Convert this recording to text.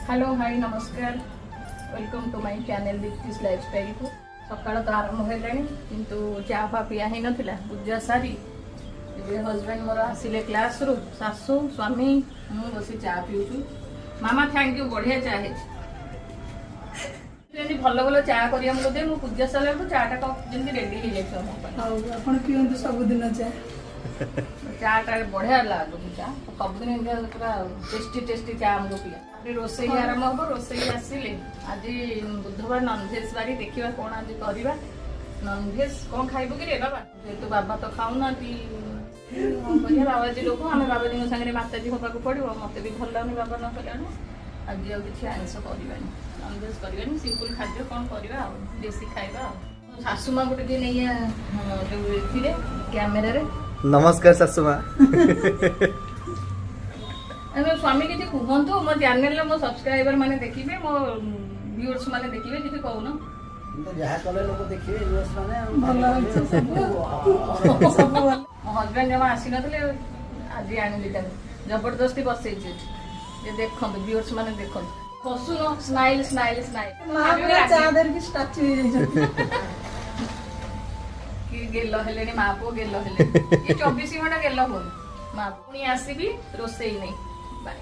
hello hi नमस्कार welcome to my channel Deepti's lifestyle को सकाळ तो आरंभ होलानी किंतु चा फा पिया ही नथिला पूजा सारी जे हस्बैंड मोर आसिले क्लास रु सासू स्वामी मु बसी चा पिउछु मामा थैंक यू बढ़िया चा है जेनी भलो भलो चा करिया हम दे मु पूजा साला तो चाटा कप जेनी रेडी हो जाय हम आपण पियंतु सब दिन चा चाटा बढ़िया लागु चा सब दिन पूरा टेस्टी टेस्टी चा हम पिया रोसई आरंभ हम रोसई आसिले आज बुधवार नॉनभेज बारी देखिबा कोन आज करबा नॉनभेज कोन खाइबो कि रे बाबा जेतु बाबा तो खाउना ती बढ़िया बाबा जी लोक हम बाबा जी संगे माता जी होबा को पड़िबो मते भी भल लागनी बाबा न कल्याण आज आ किछि आंस करबानी नॉनभेज करबानी सिंपल खाद्य कोन करबा देसी खाइबा सासू मां गुटे दिन नैया जो थिरे कैमरा रे नमस्कार सासू मां स्वामी किसी कहतु मो चैनल मो सब्सक्राइबर माने देखिबे मो व्यूअर्स माने देखिबे किसी कहून तो जहा कले लोग देखिबे व्यूअर्स माने भलो अछि सब मो हस्बैंड जमा आसी नथले आज आनी दिता जबरदस्ती बसै छै जे देखन व्यूअर्स माने देखन हसुनो स्माइल स्माइल स्माइल मां पूरा चादर की स्टैचू हो जाय कि गेलो हेलेनी मां को गेलो हेले ये 24 घंटा गेलो हो मां पुनी आसीबी रोसई नहीं बाय